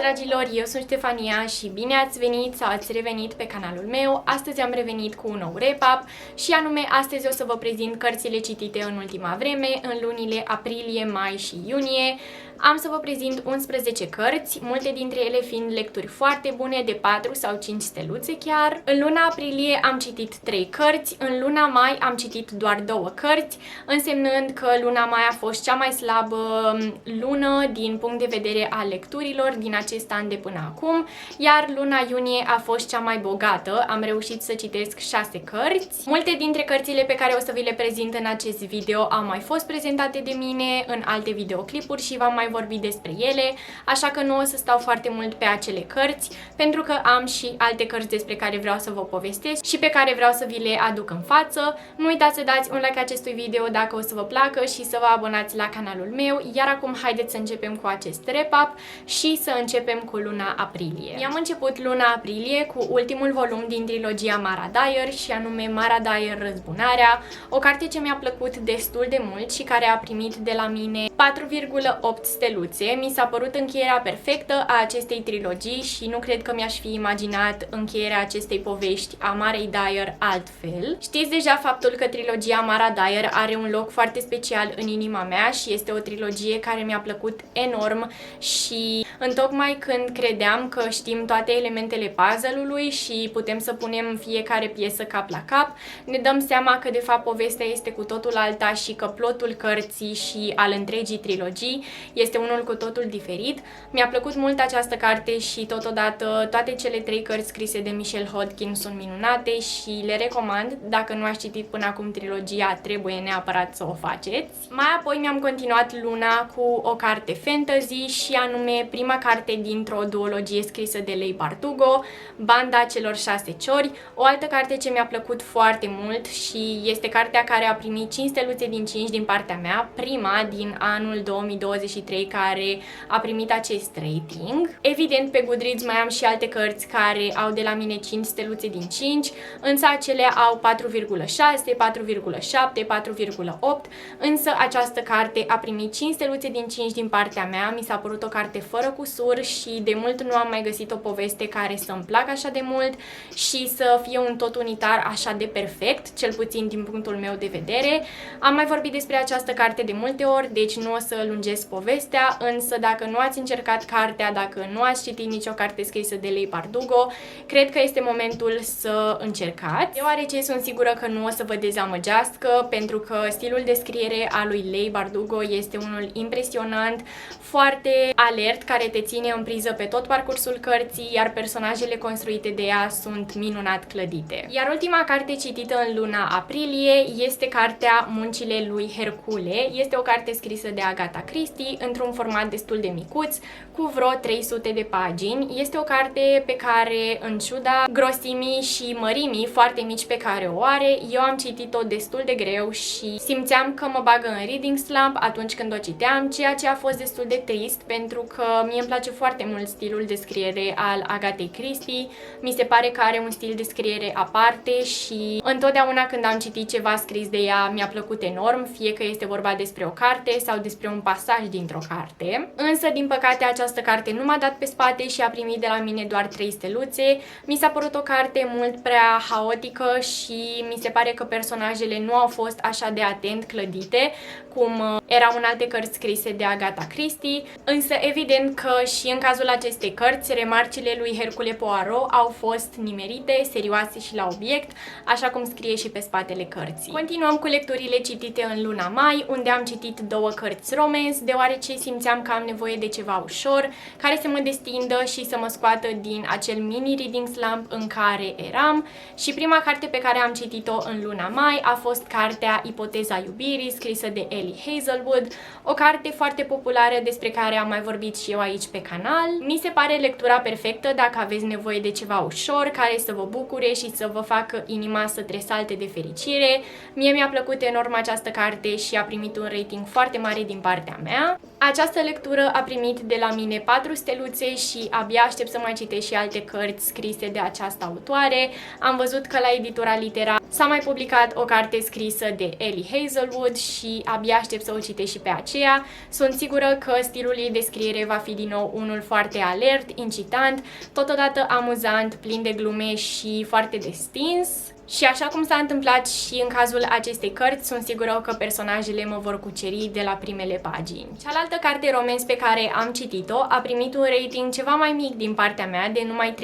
dragilor, eu sunt Ștefania și bine ați venit sau ați revenit pe canalul meu. Astăzi am revenit cu un nou wrap-up și anume astăzi o să vă prezint cărțile citite în ultima vreme, în lunile aprilie, mai și iunie. Am să vă prezint 11 cărți, multe dintre ele fiind lecturi foarte bune, de 4 sau 5 steluțe chiar. În luna aprilie am citit 3 cărți, în luna mai am citit doar 2 cărți, însemnând că luna mai a fost cea mai slabă lună din punct de vedere al lecturilor din acest an de până acum, iar luna iunie a fost cea mai bogată, am reușit să citesc 6 cărți. Multe dintre cărțile pe care o să vi le prezint în acest video au mai fost prezentate de mine în alte videoclipuri și v-am mai vorbi despre ele, așa că nu o să stau foarte mult pe acele cărți, pentru că am și alte cărți despre care vreau să vă povestesc și pe care vreau să vi le aduc în față. Nu uitați să dați un like acestui video dacă o să vă placă și să vă abonați la canalul meu, iar acum haideți să începem cu acest wrap-up și să începem cu luna aprilie. I-am început luna aprilie cu ultimul volum din trilogia Mara Dyer și anume Mara Dyer Răzbunarea, o carte ce mi-a plăcut destul de mult și care a primit de la mine 4,8 steluțe. Mi s-a părut încheierea perfectă a acestei trilogii și nu cred că mi-aș fi imaginat încheierea acestei povești a Marei Dyer altfel. Știți deja faptul că trilogia Mara Dyer are un loc foarte special în inima mea și este o trilogie care mi-a plăcut enorm și întocmai când credeam că știm toate elementele puzzle-ului și putem să punem fiecare piesă cap la cap, ne dăm seama că de fapt povestea este cu totul alta și că plotul cărții și al întregii trilogii este unul cu totul diferit. Mi-a plăcut mult această carte și totodată toate cele 3 cărți scrise de Michelle Hodgkin sunt minunate și le recomand. Dacă nu ați citit până acum trilogia, trebuie neapărat să o faceți. Mai apoi mi-am continuat luna cu o carte fantasy și anume prima carte dintr-o duologie scrisă de Leigh Bardugo, Banda celor 6 ciori, o altă carte ce mi-a plăcut foarte mult și este cartea care a primit 5 steluțe din 5 din partea mea, prima din anul 2023 care a primit acest rating. Evident, pe Goodreads mai am și alte cărți care au de la mine 5 steluțe din 5, însă acelea au 4,6, 4,7, 4,8, însă această carte a primit 5 steluțe din 5 din partea mea. Mi s-a părut o carte fără cusur și de mult nu am mai găsit o poveste care să-mi placă așa de mult și să fie un tot unitar așa de perfect, cel puțin din punctul meu de vedere. Am mai vorbit despre această carte de multe ori, deci nu o să lungesc povestea, însă dacă nu ați încercat cartea, dacă nu ați citit nicio carte scrisă de Leigh Bardugo, cred că este momentul să încercați, deoarece sunt sigură că nu o să vă dezamăgească, pentru că stilul de scriere al lui Leigh Bardugo este unul impresionant, foarte alert, care te ține în priză pe tot parcursul cărții, iar personajele construite de ea sunt minunat clădite. Iar ultima carte citită în luna aprilie este cartea Muncile lui Hercule. Este o carte scrisă de Agatha Christie într-un format destul de micuț, cu vreo 300 de pagini. Este o carte pe care, în ciuda grosimii și mărimii foarte mici pe care o are, eu am citit-o destul de greu și simțeam că mă bagă în reading slump atunci când o citeam, ceea ce a fost destul de trist, pentru că mie îmi place foarte mult stilul de scriere al Agathei Christie. Mi se pare că are un stil de scriere aparte și întotdeauna când am citit ceva scris de ea mi-a plăcut enorm, fie că este vorba despre o carte sau despre un pasaj dintr-o carte. Însă, din păcate, această carte nu m-a dat pe spate și a primit de la mine doar 3 steluțe. Mi s-a părut o carte mult prea haotică și mi se pare că personajele nu au fost așa de atent clădite cum erau în alte cărți scrise de Agatha Christie. Însă, evident că și în cazul acestei cărți, remarcile lui Hercule Poirot au fost nimerite, serioase și la obiect, așa cum scrie și pe spatele cărții. Continuăm cu lecturile citite în luna mai, unde am citit 2 cărți romance, deoarece simțeam că am nevoie de ceva ușor, care să mă destindă și să mă scoată din acel mini reading slump în care eram. Și prima carte pe care am citit-o în luna mai a fost cartea Ipoteza iubirii, scrisă de Ellie Hazelwood, o carte foarte populară despre care am mai vorbit și eu aici pe canal. Mi se pare lectura perfectă dacă aveți nevoie de ceva ușor, care să vă bucure și să vă facă inima să tresalte de fericire. Mie mi-a plăcut enorm această carte și a primit un rating foarte mare din partea mea. Această lectură a primit de la mine 4 steluțe și abia aștept să mai citesc și alte cărți scrise de această autoare. Am văzut că la editura Litera s-a mai publicat o carte scrisă de Ellie Hazelwood și abia aștept să o citesc și pe aceea. Sunt sigură că stilul ei de scriere va fi din nou unul foarte alert, incitant, totodată amuzant, plin de glume și foarte destins. Și așa cum s-a întâmplat și în cazul acestei cărți, sunt sigură că personajele mă vor cuceri de la primele pagini. Cealaltă carte romans pe care am citit-o a primit un rating ceva mai mic din partea mea, de numai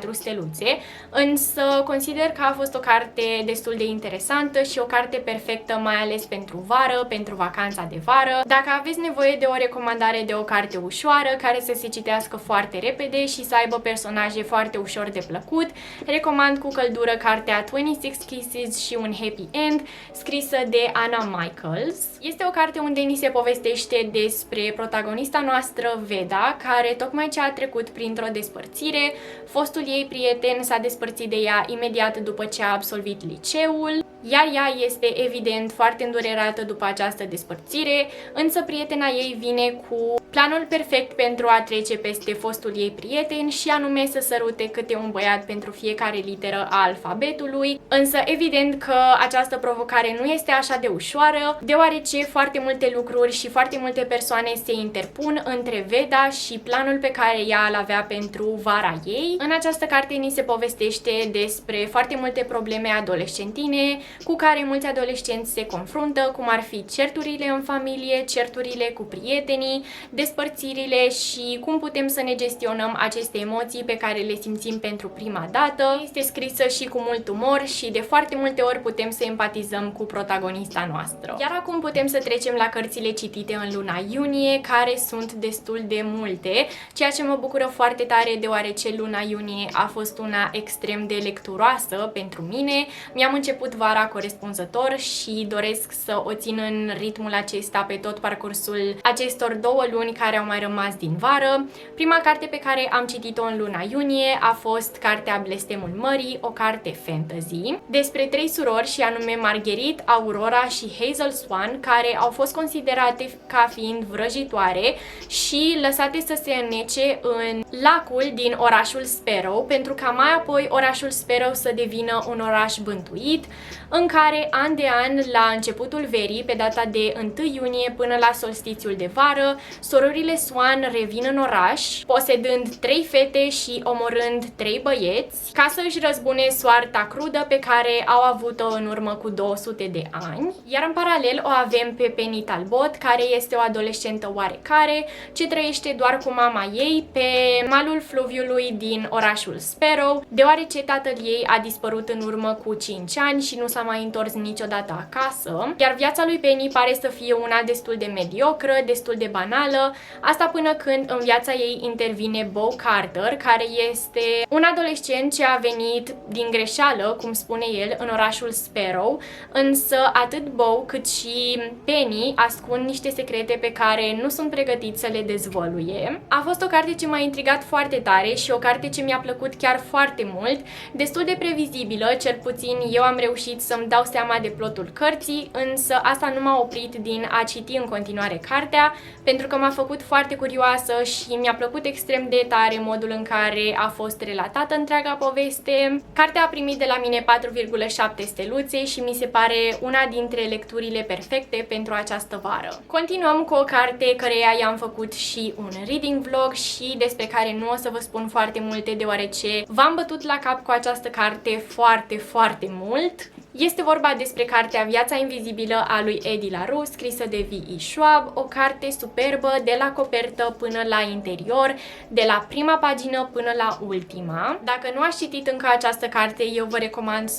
3,4 steluțe, însă consider că a fost o carte destul de interesantă și o carte perfectă, mai ales pentru vară, pentru vacanța de vară. Dacă aveți nevoie de o recomandare de o carte ușoară, care să se citească foarte repede și să aibă personaje foarte ușor de plăcut, recomand cu căldură cartea 26 Kisses și un Happy End, scrisă de Anna Michaels. Este o carte unde ni se povestește despre protagonista noastră, Veda, care tocmai ce a trecut printr-o despărțire. Fostul ei prieten s-a despărțit de ea imediat după ce a absolvit liceul, iar ea este evident foarte îndurerată după această despărțire, însă prietena ei vine cu planul perfect pentru a trece peste fostul ei prieten și anume să sărute câte un băiat pentru fiecare literă a alfabetului, însă evident că această provocare nu este așa de ușoară, deoarece foarte multe lucruri și foarte multe persoane se interpun între Veda și planul pe care ea îl avea pentru vara ei. În această carte ni se povestește despre foarte multe probleme adolescentine cu care mulți adolescenți se confruntă, cum ar fi certurile în familie, certurile cu prietenii, despărțirile și cum putem să ne gestionăm aceste emoții pe care le simțim pentru prima dată. Este scrisă și cu mult umor și de foarte multe ori putem să empatizăm cu protagonista noastră. Iar acum putem să trecem la cărțile citite în luna iunie, care sunt destul de multe, ceea ce mă bucură foarte tare deoarece luna iunie a fost una extrem de lecturoasă pentru mine. Mi-am început vara corespunzător și doresc să o țin în ritmul acesta pe tot parcursul acestor 2 luni care au mai rămas din vară. Prima carte pe care am citit-o în luna iunie a fost cartea Blestemul Mării, o carte fantasy, despre 3 surori și anume Marguerite, Aurora și Hazel Swan, care au fost considerate ca fiind vrăjitoare și lăsate să se înnece în lacul din orașul Sparrow, pentru ca mai apoi orașul Sparrow să devină un oraș bântuit, în care an de an, la începutul verii, pe data de 1 iunie până la solstițiul de vară, sororile Swan revin în oraș, posedând 3 fete și omorând 3 băieți, ca să își răzbune soarta crudă pe care au avut-o în urmă cu 200 de ani. Iar în paralel o avem pe Penny Talbot, care este o adolescentă oarecare, ce trăiește doar cu mama ei pe malul fluviului din orașul Sparrow, deoarece tatăl ei a dispărut în urmă cu 5 ani și nu s-a mai întors niciodată acasă, iar viața lui Penny pare să fie una destul de mediocră, destul de banală, asta până când în viața ei intervine Bo Carter, care este un adolescent ce a venit din greșeală, cum spune el, în orașul Sparrow, însă atât Bo cât și Penny ascund niște secrete pe care nu sunt pregătiți să le dezvăluie. A fost o carte ce m-a intrigat foarte tare și o carte ce mi-a plăcut chiar foarte mult, destul de previzibilă, cel puțin eu am reușit să-mi dau seama de plotul cărții, însă asta nu m-a oprit din a citi în continuare cartea, pentru că m-a făcut foarte curioasă și mi-a plăcut extrem de tare modul în care a fost relatată întreaga poveste. Cartea a primit de la mine 4,7 steluțe și mi se pare una dintre lecturile perfecte pentru această vară. Continuăm cu o carte căreia i-am făcut și un reading vlog și despre care nu o să vă spun foarte multe, deoarece v-am bătut la cap cu această carte foarte mult. Este vorba despre cartea Viața Invizibilă a lui Eddie LaRue, scrisă de V.E. Schwab, o carte superbă de la copertă până la interior, de la prima pagină până la ultima. Dacă nu ați citit încă această carte, eu vă recomand 100%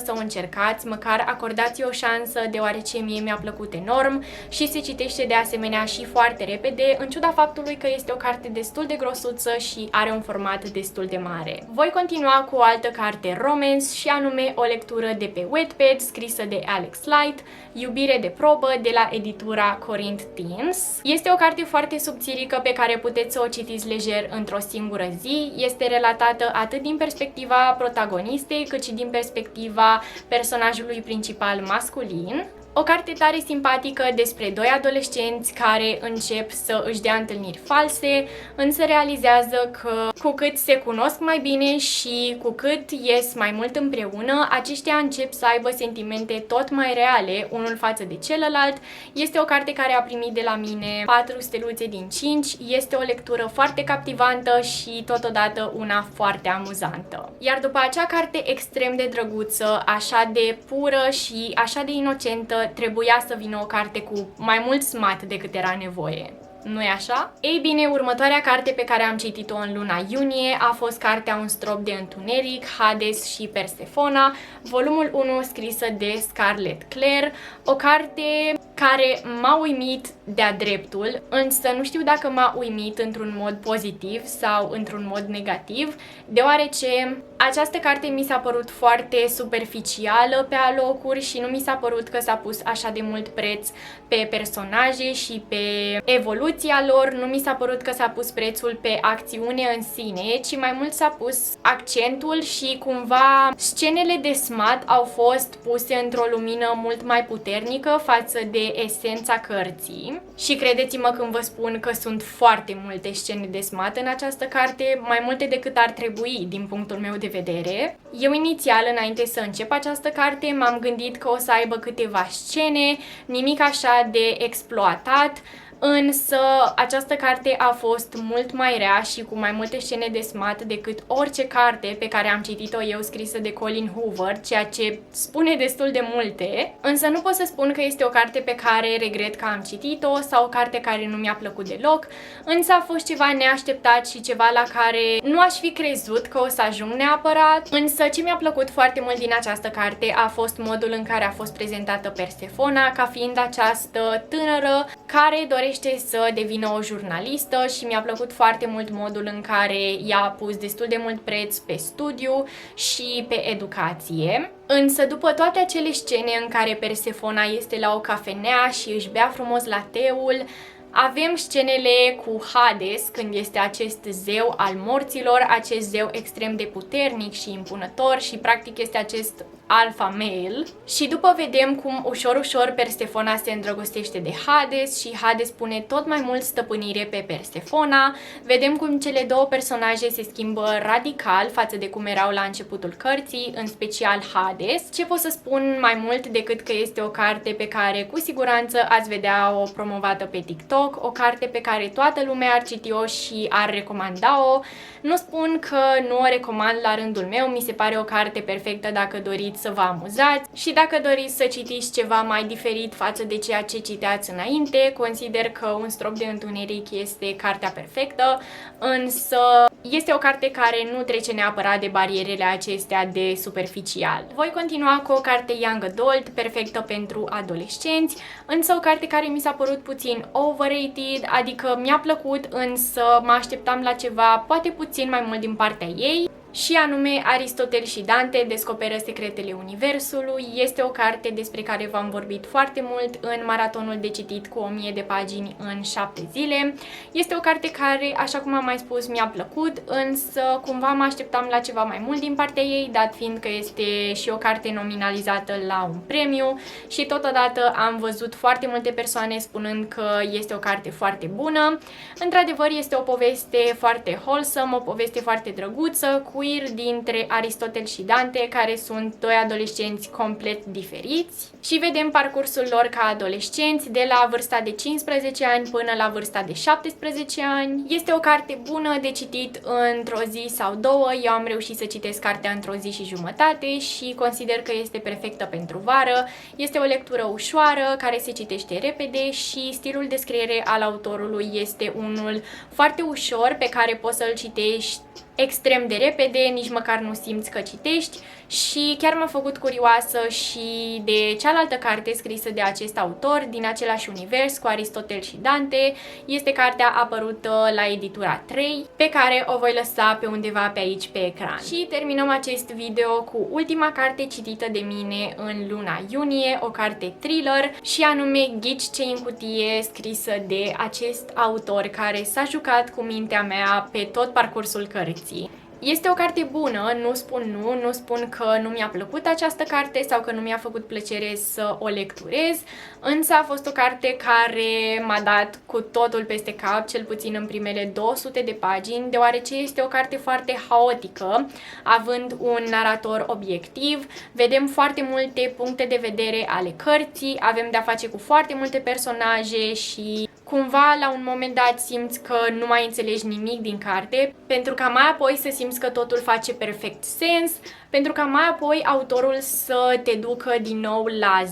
să o încercați, măcar acordați-i o șansă, deoarece mie mi-a plăcut enorm și se citește de asemenea și foarte repede, în ciuda faptului că este o carte destul de grosuță și are un format destul de mare. Voi continua cu o altă carte romance și anume o lectură de pe Wattpad, scrisă de Alex Light, Iubire de probă, de la editura Corinth Teens. Este o carte foarte subțirică pe care puteți să o citiți lejer într-o singură zi. Este relatată atât din perspectiva protagonistei, cât și din perspectiva personajului principal masculin. O carte tare simpatică despre doi adolescenți care încep să își dea întâlniri false, însă realizează că cu cât se cunosc mai bine și cu cât ies mai mult împreună, aceștia încep să aibă sentimente tot mai reale unul față de celălalt. Este o carte care a primit de la mine 4 steluțe din 5, este o lectură foarte captivantă și totodată una foarte amuzantă. Iar după acea carte extrem de drăguță, așa de pură și așa de inocentă, trebuia să vină o carte cu mai mult smat decât era nevoie. Nu-i așa? Ei bine, următoarea carte pe care am citit-o în luna iunie a fost cartea Un strop de întuneric, Hades și Persefona, volumul 1 scrisă de Scarlett Clare, o carte care m-a uimit de-a dreptul, însă nu știu dacă m-a uimit într-un mod pozitiv sau într-un mod negativ, deoarece această carte mi s-a părut foarte superficială pe alocuri și nu mi s-a părut că s-a pus așa de mult preț pe personaje și pe evoluția lor, nu mi s-a părut că s-a pus prețul pe acțiune în sine, ci mai mult s-a pus accentul și cumva scenele de smat au fost puse într-o lumină mult mai puternică față de esența cărții. Și credeți-mă când vă spun că sunt foarte multe scene de smat în această carte, mai multe decât ar trebui din punctul meu de vedere. Eu inițial, înainte să încep această carte, m-am gândit că o să aibă câteva scene, nimic așa de exploatat, însă această carte a fost mult mai rea și cu mai multe scene de smat decât orice carte pe care am citit-o eu scrisă de Colleen Hoover, ceea ce spune destul de multe, însă nu pot să spun că este o carte pe care regret că am citit-o sau o carte care nu mi-a plăcut deloc, însă a fost ceva neașteptat și ceva la care nu aș fi crezut că o să ajung neapărat, însă ce mi-a plăcut foarte mult din această carte a fost modul în care a fost prezentată Persefona ca fiind această tânără care dorește să devină o jurnalistă și mi-a plăcut foarte mult modul în care i-a pus destul de mult preț pe studiu și pe educație. Însă după toate acele scene în care Persefona este la o cafenea și își bea frumos lateul, avem scenele cu Hades, când este acest zeu al morților, acest zeu extrem de puternic și impunător și practic este acest alpha male. Și după vedem cum ușor Persefona se îndrăgostește de Hades și Hades pune tot mai mult stăpânire pe Persefona. Vedem cum cele două personaje se schimbă radical față de cum erau la începutul cărții, în special Hades. Ce pot să spun mai mult decât că este o carte pe care cu siguranță ați vedea-o promovată pe TikTok, o carte pe care toată lumea ar citi-o și ar recomanda-o. Nu spun că nu o recomand la rândul meu, mi se pare o carte perfectă dacă doriți să vă amuzați și dacă doriți să citiți ceva mai diferit față de ceea ce citeați înainte, consider că Un strop de întuneric este cartea perfectă, însă este o carte care nu trece neapărat de barierele acestea de superficial. Voi continua cu o carte young adult, perfectă pentru adolescenți, însă o carte care mi s-a părut puțin overrated, adică mi-a plăcut, însă mă așteptam la ceva poate puțin mai mult din partea ei. Și anume Aristotel și Dante descoperă secretele universului. Este o carte despre care v-am vorbit foarte mult în maratonul de citit cu 1000 de pagini în 7 zile. Este o carte care, așa cum am mai spus, mi-a plăcut, însă cumva mă așteptam la ceva mai mult din partea ei, dat fiind că este și o carte nominalizată la un premiu și totodată am văzut foarte multe persoane spunând că este o carte foarte bună. Într-adevăr, este o poveste foarte wholesome, o poveste foarte drăguță, queer dintre Aristotel și Dante, care sunt doi adolescenți complet diferiți și vedem parcursul lor ca adolescenți de la vârsta de 15 ani până la vârsta de 17 ani. Este o carte bună de citit într-o zi sau două. Eu am reușit să citesc cartea într-o zi și jumătate și consider că este perfectă pentru vară. Este o lectură ușoară, care se citește repede și stilul de scriere al autorului este unul foarte ușor pe care poți să-l citești extrem de repede, nici măcar nu simți că citești și chiar m-a făcut curioasă și de cealaltă carte scrisă de acest autor, din același univers, cu Aristotel și Dante. Este cartea apărută la editura 3, pe care o voi lăsa pe undeva pe aici pe ecran. Și terminăm acest video cu ultima carte citită de mine în luna iunie, o carte thriller și anume Ghici ce în cutie, scrisă de acest autor care s-a jucat cu mintea mea pe tot parcursul cărții. Este o carte bună, nu spun nu spun că nu mi-a plăcut această carte sau că nu mi-a făcut plăcere să o lecturez, însă a fost o carte care m-a dat cu totul peste cap, cel puțin în primele 200 de pagini, deoarece este o carte foarte haotică, având un narator obiectiv, vedem foarte multe puncte de vedere ale cărții, avem de-a face cu foarte multe personaje și cumva la un moment dat simți că nu mai înțelegi nimic din carte, pentru ca mai apoi să simți că totul face perfect sens, pentru ca mai apoi autorul să te ducă din nou la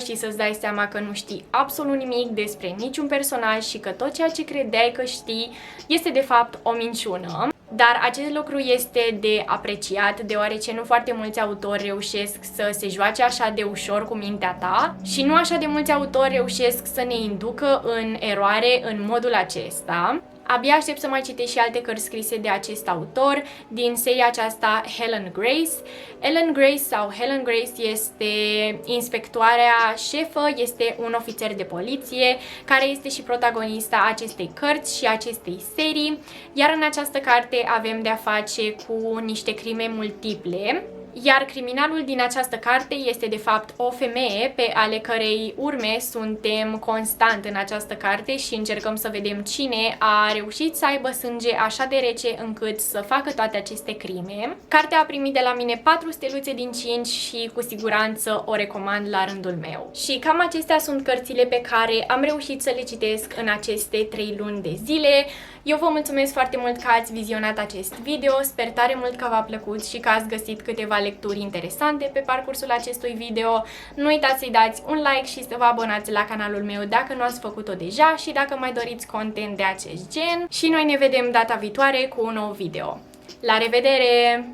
0% și să-ți dai seama că nu știi absolut nimic despre niciun personaj și că tot ceea ce credeai că știi este de fapt o minciună. Dar acest lucru este de apreciat, deoarece nu foarte mulți autori reușesc să se joace așa de ușor cu mintea ta și nu așa de mulți autori reușesc să ne inducă în eroare în modul acesta. Abia aștept să mai citesc și alte cărți scrise de acest autor din seria aceasta Helen Grace. Ellen Grace sau Helen Grace este inspectoarea șefă, este un ofițer de poliție care este și protagonista acestei cărți și acestei serii, iar în această carte avem de-a face cu niște crime multiple. Iar criminalul din această carte este de fapt o femeie pe ale cărei urme suntem constant în această carte și încercăm să vedem cine a reușit să aibă sânge așa de rece încât să facă toate aceste crime. Cartea a primit de la mine 4 steluțe din 5 și cu siguranță o recomand la rândul meu. Și cam acestea sunt cărțile pe care am reușit să le citesc în aceste 3 luni de zile. Eu vă mulțumesc foarte mult că ați vizionat acest video, sper tare mult că v-a plăcut și că ați găsit câteva lecturi interesante pe parcursul acestui video. Nu uitați să-i dați un like și să vă abonați la canalul meu dacă nu ați făcut-o deja și dacă mai doriți content de acest gen. Și noi ne vedem data viitoare cu un nou video. La revedere!